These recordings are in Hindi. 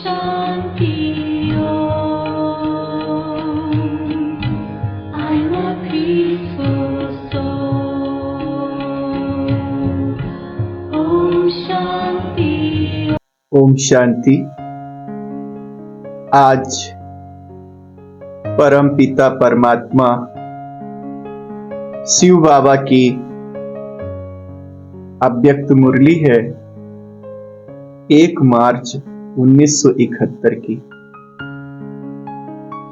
Shanti I'm a peaceful soul. Om Shanti. Om Shanti. आज परम पिता परमात्मा शिव बाबा की अव्यक्त मुरली है 1 मार्च 1971 की।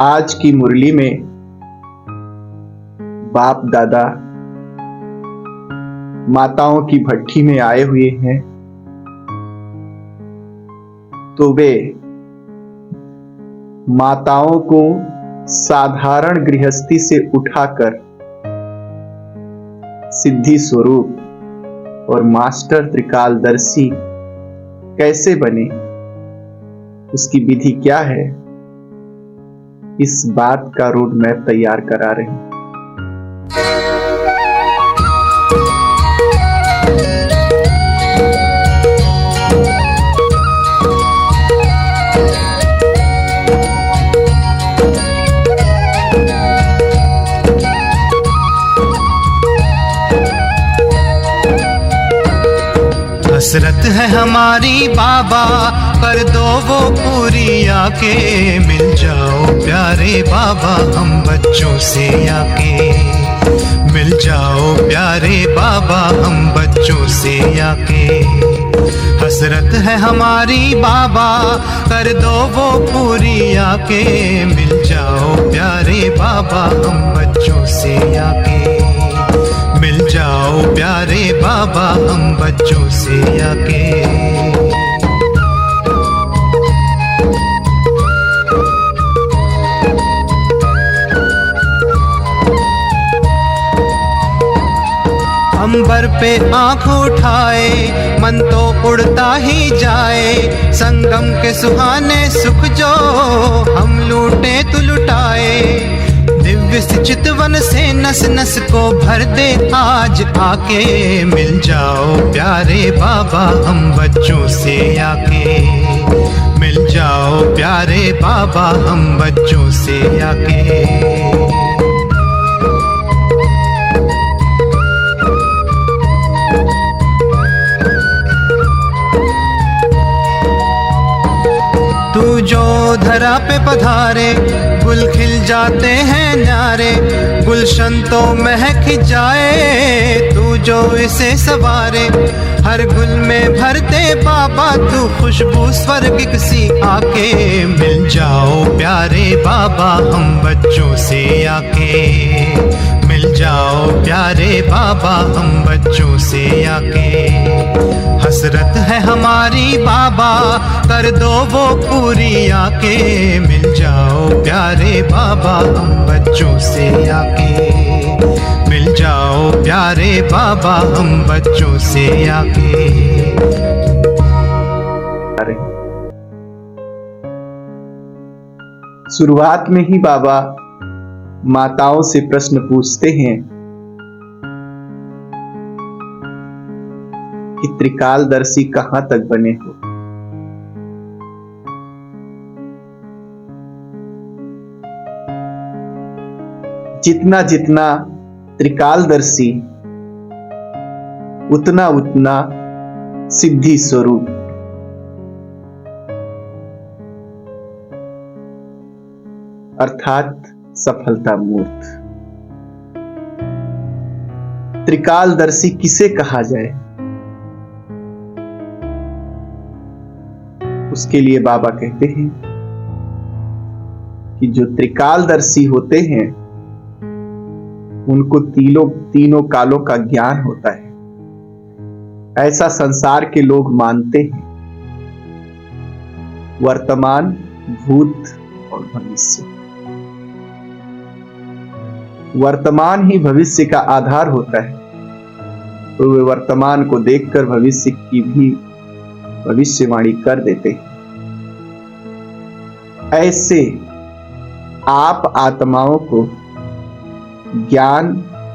आज की मुरली में बाप दादा माताओं की भट्ठी में आए हुए हैं, तो वे माताओं को साधारण गृहस्थी से उठाकर सिद्धि स्वरूप और मास्टर त्रिकालदर्शी कैसे बने, उसकी विधि क्या है, इस बात का रोड मैप तैयार करा रहे हैं। हसरत है हमारी बाबा, कर दो वो पूरी आके, मिल जाओ प्यारे बाबा हम बच्चों से आके, मिल जाओ प्यारे बाबा हम बच्चों से आके। हसरत है हमारी बाबा, कर दो वो पूरी आके, मिल जाओ प्यारे बाबा हम बच्चों से आके, मिल जाओ प्यारे बाबा हम बच्चों से आके। अंबर पे आँख उठाए मन तो उड़ता ही जाए, संगम के सुहाने सुख जो हम लूटे तो लुटाए, दिव्य चितवन से नस नस को भर दे आज आके, मिल जाओ प्यारे बाबा हम बच्चों से आके, मिल जाओ प्यारे बाबा हम बच्चों से आके। तू जो धरा पे पधारे गुल खिल जाते हैं न्यारे, गुलशन तो महक जाए तू जो इसे सवारे, हर गुल में भरते बाबा तू खुशबू स्वर्ग सी आके, मिल जाओ प्यारे बाबा हम बच्चों से आके, मिल जाओ प्यारे बाबा हम बच्चों से आके। हसरत है हमारी बाबा, कर दो वो पूरी आके, मिल जाओ प्यारे बाबा हम बच्चों से आके, मिल जाओ प्यारे बाबा हम बच्चों से आके। शुरुआत में ही बाबा माताओं से प्रश्न पूछते हैं कि त्रिकालदर्शी कहां तक बने हो। जितना जितना त्रिकालदर्शी उतना उतना सिद्धि स्वरूप। अर्थात सफलता मूर्त। त्रिकालदर्शी किसे कहा जाए, उसके लिए बाबा कहते हैं कि जो त्रिकालदर्शी होते हैं उनको तीनों कालों का ज्ञान होता है, ऐसा संसार के लोग मानते हैं। वर्तमान, भूत और भविष्य। वर्तमान ही भविष्य का आधार होता है, तो वे वर्तमान को देखकर भविष्य की भी भविष्यवाणी कर देते हैं। ऐसे आप आत्माओं को ज्ञान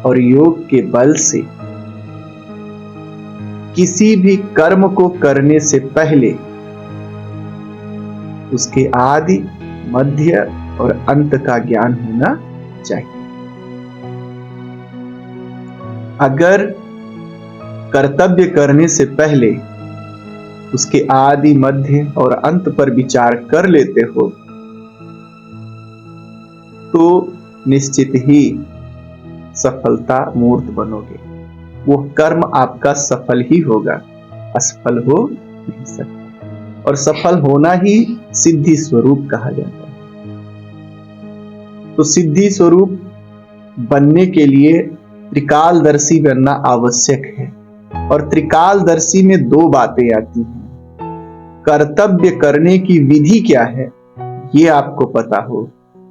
और योग के बल से किसी भी कर्म को करने से पहले उसके आदि, मध्य और अंत का ज्ञान होना चाहिए। अगर कर्तव्य करने से पहले उसके आदि, मध्य और अंत पर विचार कर लेते हो तो निश्चित ही सफलता मूर्त बनोगे। वो कर्म आपका सफल ही होगा, असफल हो नहीं सकता। और सफल होना ही सिद्धि स्वरूप कहा जाता है। तो सिद्धि स्वरूप बनने के लिए त्रिकालदर्शी बनना आवश्यक है। और त्रिकालदर्शी में दो बातें आती हैं। कर्तव्य करने की विधि क्या है ये आपको पता हो,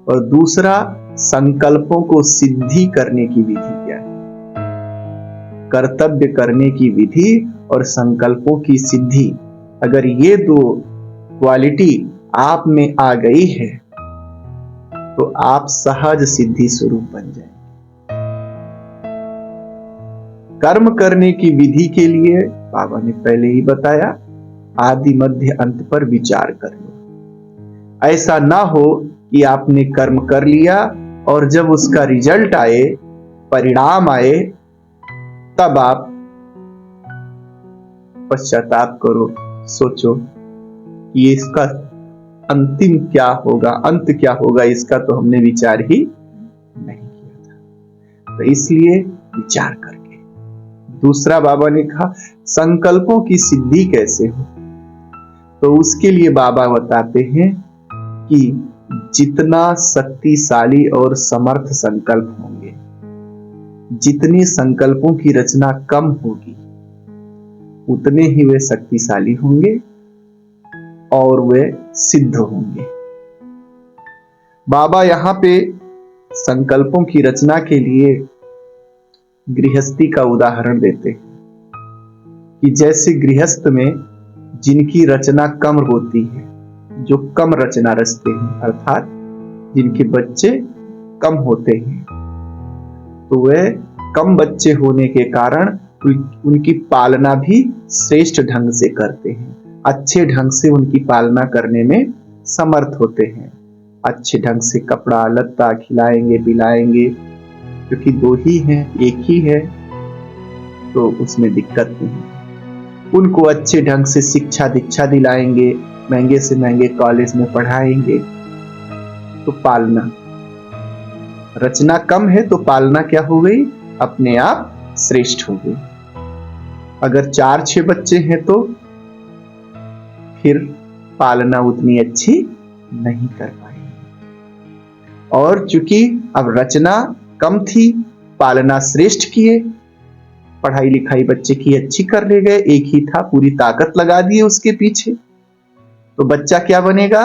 और दूसरा संकल्पों को सिद्धि करने की विधि क्या है। कर्तव्य करने की विधि और संकल्पों की सिद्धि, अगर ये दो क्वालिटी आप में आ गई है तो आप सहज सिद्धि स्वरूप बन जाएंगे। कर्म करने की विधि के लिए बाबा ने पहले ही बताया, आदि, मध्य, अंत पर विचार कर लो। ऐसा ना हो कि आपने कर्म कर लिया और जब उसका रिजल्ट आए, परिणाम आए, तब आप पश्चाताप करो, सोचो कि इसका अंतिम क्या होगा, अंत क्या होगा, इसका तो हमने विचार ही नहीं किया था। तो इसलिए विचार करके। दूसरा बाबा ने कहा संकल्पों की सिद्धि कैसे हो, तो उसके लिए बाबा बताते हैं कि जितना शक्तिशाली और समर्थ संकल्प होंगे, जितनी संकल्पों की रचना कम होगी, उतने ही वे शक्तिशाली होंगे और वे सिद्ध होंगे। बाबा यहाँ पे संकल्पों की रचना के लिए गृहस्थी का उदाहरण देते हैं कि जैसे गृहस्थ में जिनकी रचना कम होती है, जो कम रचना रचते हैं, अर्थात जिनके बच्चे कम होते हैं, तो वे कम बच्चे होने के कारण उनकी पालना भी श्रेष्ठ ढंग से करते हैं, अच्छे ढंग से उनकी पालना करने में समर्थ होते हैं। अच्छे ढंग से कपड़ा लत्ता खिलाएंगे पिलाएंगे, क्योंकि दो ही हैं, एक ही है तो उसमें दिक्कत नहीं। उनको अच्छे ढंग से शिक्षा दीक्षा दिलाएंगे, महंगे से महंगे कॉलेज में पढ़ाएंगे, तो पालना, रचना कम है तो पालना क्या हो गई, अपने आप श्रेष्ठ हो गई। अगर 4-6 बच्चे हैं तो फिर पालना उतनी अच्छी नहीं कर पाएंगे। और चूंकि अब रचना कम थी, पालना श्रेष्ठ किए, पढ़ाई लिखाई बच्चे की अच्छी कर ले गए, एक ही था, पूरी ताकत लगा दिए उसके पीछे, तो बच्चा क्या बनेगा,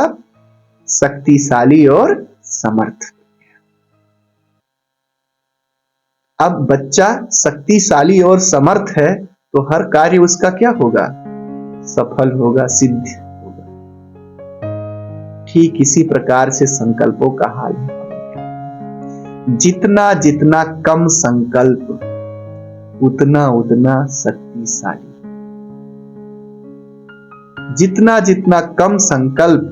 शक्तिशाली और समर्थ। अब बच्चा शक्तिशाली और समर्थ है तो हर कार्य उसका क्या होगा, सफल होगा, सिद्ध होगा। ठीक इसी प्रकार से संकल्पों का हाल है। जितना जितना कम संकल्प, उतना उतना शक्तिशाली। जितना जितना कम संकल्प,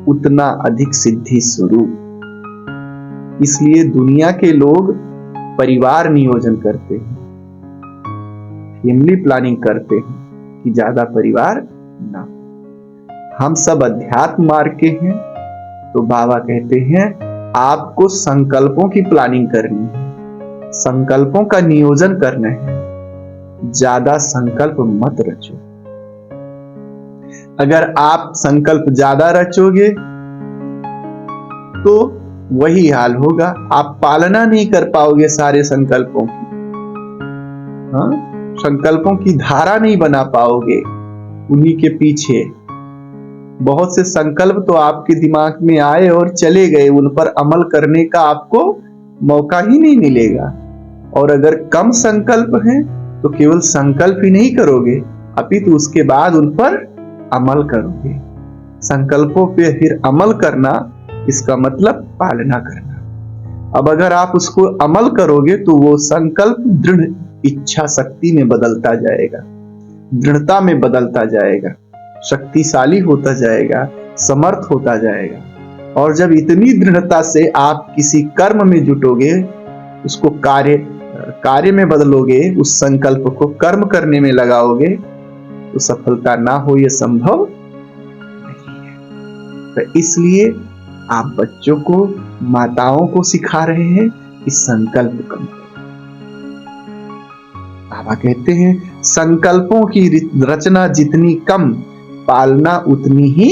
उतना अधिक सिद्धि स्वरूप। इसलिए दुनिया के लोग परिवार नियोजन करते हैं, फैमिली प्लानिंग करते हैं कि ज्यादा परिवार ना। हम सब अध्यात्म मार्ग के हैं, तो बाबा कहते हैं आपको संकल्पों की प्लानिंग करनी है, संकल्पों का नियोजन करना है। ज्यादा संकल्प मत रचो। अगर आप संकल्प ज्यादा रचोगे तो वही हाल होगा, आप पालना नहीं कर पाओगे सारे संकल्पों की। संकल्पों की धारा नहीं बना पाओगे। उन्हीं के पीछे बहुत से संकल्प तो आपके दिमाग में आए और चले गए, उन पर अमल करने का आपको मौका ही नहीं मिलेगा। और अगर कम संकल्प हैं तो केवल संकल्प ही नहीं करोगे, अपितु उसके बाद उन पर अमल करोगे। संकल्पों पे फिर अमल करना, इसका मतलब पालना करना। अब अगर आप उसको अमल करोगे तो वो संकल्प दृढ़ इच्छा शक्ति में बदलता जाएगा, दृढ़ता में बदलता जाएगा, शक्तिशाली होता जाएगा, समर्थ होता जाएगा। और जब इतनी दृढ़ता से आप किसी कर्म में जुटोगे, उसको कार्य में बदलोगे, उस संकल्प को कर्म करने में लगाओगे, तो सफलता ना हो यह संभव नहीं है। तो इसलिए आप बच्चों को, माताओं को सिखा रहे हैं कि संकल्प कम करो। बाबा कहते हैं संकल्पों की रचना जितनी कम, पालना उतनी ही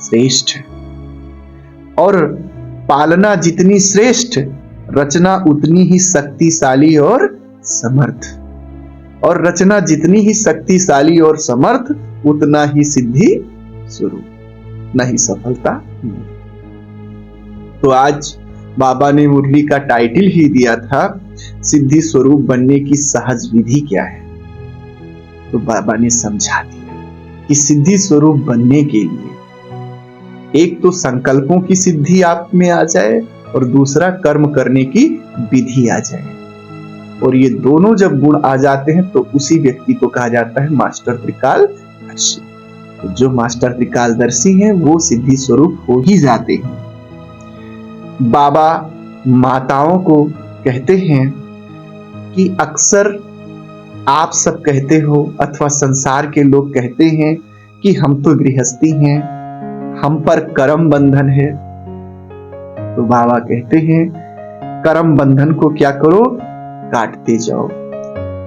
श्रेष्ठ, और पालना जितनी श्रेष्ठ, रचना उतनी ही शक्तिशाली और समर्थ, और रचना जितनी ही शक्तिशाली और समर्थ, उतना ही सिद्धि स्वरूप, नहीं सफलता। तो आज बाबा ने मुरली का टाइटल ही दिया था, सिद्धि स्वरूप बनने की सहज विधि क्या है। तो बाबा ने समझा दिया कि सिद्धि स्वरूप बनने के लिए एक तो संकल्पों की सिद्धि आप में आ जाए, और दूसरा कर्म करने की विधि आ जाए। और ये दोनों जब गुण आ जाते हैं तो उसी व्यक्ति को कहा जाता है मास्टर त्रिकालदर्शी। तो जो मास्टर त्रिकालदर्शी हैं वो सिद्धि स्वरूप हो ही जाते हैं। बाबा माताओं को कहते हैं कि अक्सर आप सब कहते हो, अथवा संसार के लोग कहते हैं कि हम तो गृहस्थी हैं, हम पर कर्म बंधन है। तो बाबा कहते हैं कर्म बंधन को क्या करो, काटते जाओ।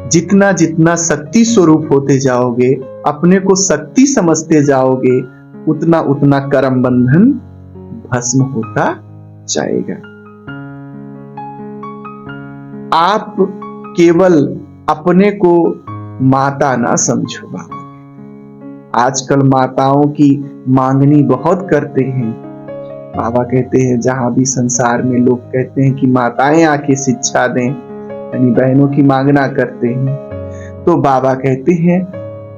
जितना जितना शक्ति स्वरूप होते जाओगे, अपने को शक्ति समझते जाओगे, उतना उतना कर्म बंधन भस्म होता जाएगा। आप केवल अपने को माता ना समझो। बाबा आजकल माताओं की मांगनी बहुत करते हैं। बाबा कहते हैं जहां भी संसार में लोग कहते हैं कि माताएं आके शिक्षा दें, यानी बहनों की मांगना करते हैं, तो बाबा कहते हैं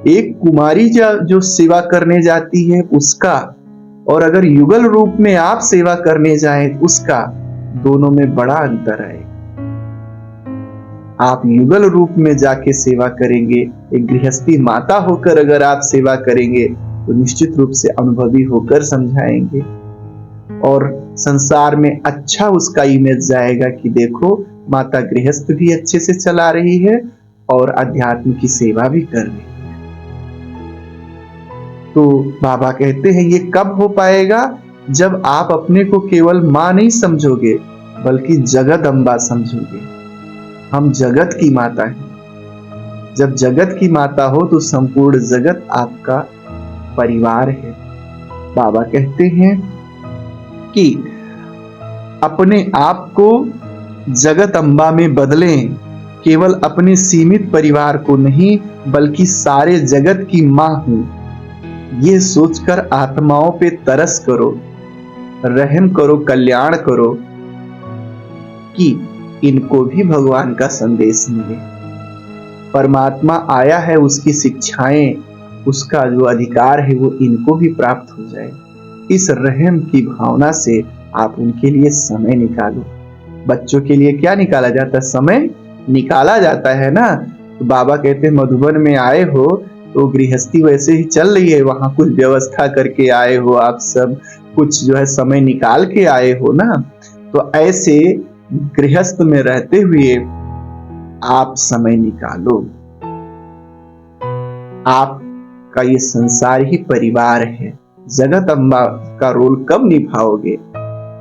एक कुमारी जो सेवा करने जाती है उसका, और अगर युगल रूप में आप सेवा करने जाएं उसका, दोनों में बड़ा अंतर है। आप युगल रूप में जाके सेवा करेंगे, एक गृहस्थी माता होकर अगर आप सेवा करेंगे तो निश्चित रूप से अनुभवी होकर समझाएंगे, और संसार में अच्छा उसका इमेज जाएगा कि देखो माता गृहस्थ भी अच्छे से चला रही है और अध्यात्म की सेवा भी कर रही है। तो बाबा कहते हैं ये कब हो पाएगा, जब आप अपने को केवल मां नहीं समझोगे बल्कि जगत अम्बा समझोगे। हम जगत की माता हैं। जब जगत की माता हो तो संपूर्ण जगत आपका परिवार है। बाबा कहते हैं कि अपने आप को जगत अम्बा में बदलें, केवल अपने सीमित परिवार को नहीं बल्कि सारे जगत की मां हूं, ये सोचकर आत्माओं पे तरस करो, रहम करो, कल्याण करो कि इनको भी भगवान का संदेश मिले। परमात्मा आया है, उसकी शिक्षाएं, उसका जो अधिकार है वो इनको भी प्राप्त हो जाए। इस रहम की भावना से आप उनके लिए समय निकालो। बच्चों के लिए क्या निकाला जाता है, समय निकाला जाता है ना। तो बाबा कहते हैं मधुबन में आए हो तो गृहस्थी वैसे ही चल रही है, वहां कुछ व्यवस्था करके आए हो, आप सब कुछ जो है समय निकाल के आए हो ना। तो ऐसे गृहस्थ में रहते हुए आप समय निकालो। आपका ये संसार ही परिवार है। जगत अम्बा का रोल कब निभाओगे,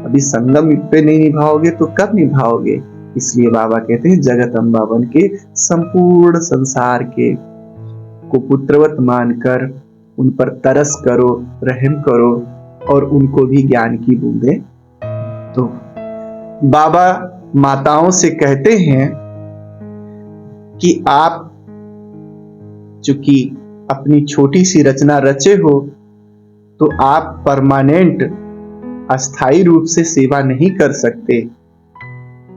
अभी संगम पे नहीं निभाओगे तो कब निभाओगे। इसलिए बाबा कहते हैं जगत अम्बा बन के संपूर्ण संसार के को पुत्रवत मानकर उन पर तरस करो, रहम करो और उनको भी ज्ञान की बूंदे दो। बाबा माताओं से कहते हैं कि आप चूंकि अपनी छोटी सी रचना रचे हो तो आप परमानेंट अस्थायी रूप से सेवा नहीं कर सकते,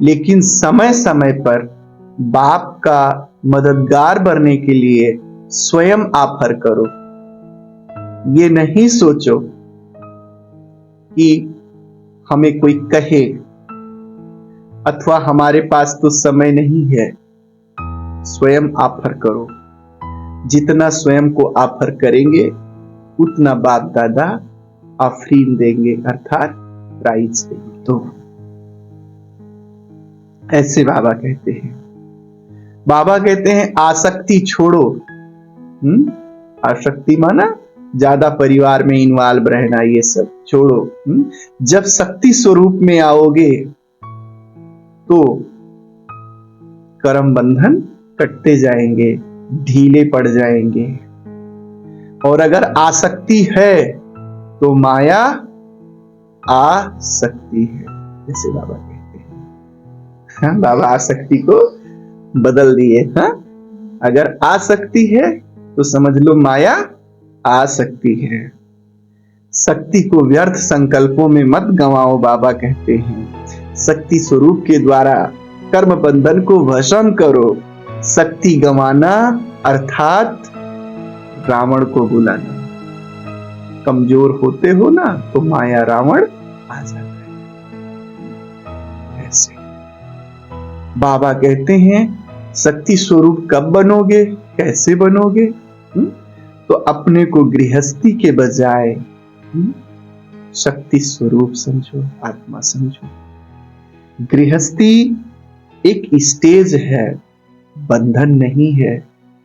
लेकिन समय समय पर बाप का मददगार बनने के लिए स्वयं ऑफर करो। ये नहीं सोचो कि हमें कोई कहे अथवा हमारे पास तो समय नहीं है। स्वयं ऑफर करो। जितना स्वयं को ऑफर करेंगे उतना बाप दादा अफरीन देंगे अर्थात प्राइज देंगे। तो ऐसे बाबा कहते हैं। बाबा कहते हैं आसक्ति छोड़ो। आसक्ति माना ज्यादा परिवार में इन्वॉल्व रहना, ये सब छोड़ो। जब शक्ति स्वरूप में आओगे तो कर्म बंधन कटते जाएंगे, ढीले पड़ जाएंगे। और अगर आसक्ति है तो माया आ सकती है, जैसे बाबा कहते हैं। हाँ, बाबा आसक्ति को बदल दिए। हाँ, अगर आसक्ति है तो समझ लो माया आ सकती है। शक्ति को व्यर्थ संकल्पों में मत गंवाओ, बाबा कहते हैं। शक्ति स्वरूप के द्वारा कर्म बंधन को भस्म करो। शक्ति गंवाना अर्थात रावण को बुलाना। कमजोर होते हो ना तो माया रावण आ जाता है। ऐसे बाबा कहते हैं शक्ति स्वरूप कब बनोगे, कैसे बनोगे? तो अपने को गृहस्थी के बजाय शक्ति स्वरूप समझो, आत्मा समझो। गृहस्थी एक स्टेज है, बंधन नहीं है,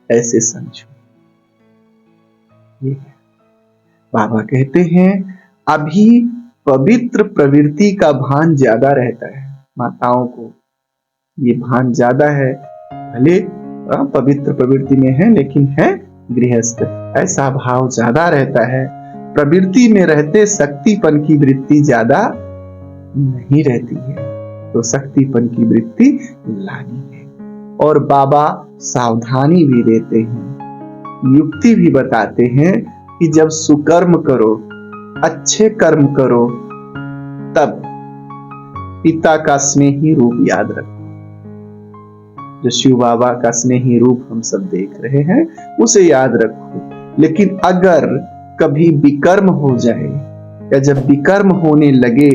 ऐसे समझो। ये है। बाबा कहते हैं अभी पवित्र प्रवृत्ति का भान ज्यादा रहता है। माताओं को ये भान ज्यादा है, भले पवित्र प्रवृत्ति में है लेकिन है गृहस्थ, ऐसा भाव ज्यादा रहता है। प्रवृत्ति में रहते शक्तिपन की वृत्ति ज्यादा नहीं रहती है, तो शक्तिपन की वृत्ति लानी है। और बाबा सावधानी भी देते हैं, युक्ति भी बताते हैं कि जब सुकर्म करो, अच्छे कर्म करो, तब पिता का स्नेही रूप याद रखो। जो शिव बाबा का स्नेही रूप हम सब देख रहे हैं उसे याद रखो। लेकिन अगर कभी विकर्म हो जाए या जब विकर्म होने लगे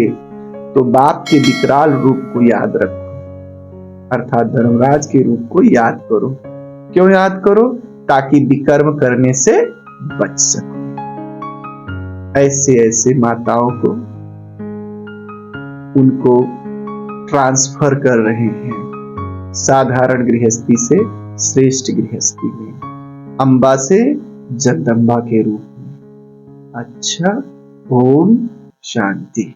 तो बाप के विकराल रूप को याद रखो, अर्थात धर्मराज के रूप को याद करो। क्यों याद करो? ताकि विकर्म करने से बच सको। ऐसे ऐसे माताओं को उनको ट्रांसफर कर रहे हैं साधारण गृहस्थी से श्रेष्ठ गृहस्थी में, अंबा से जगदम्बा के रूप में। अच्छा, ओम शांति।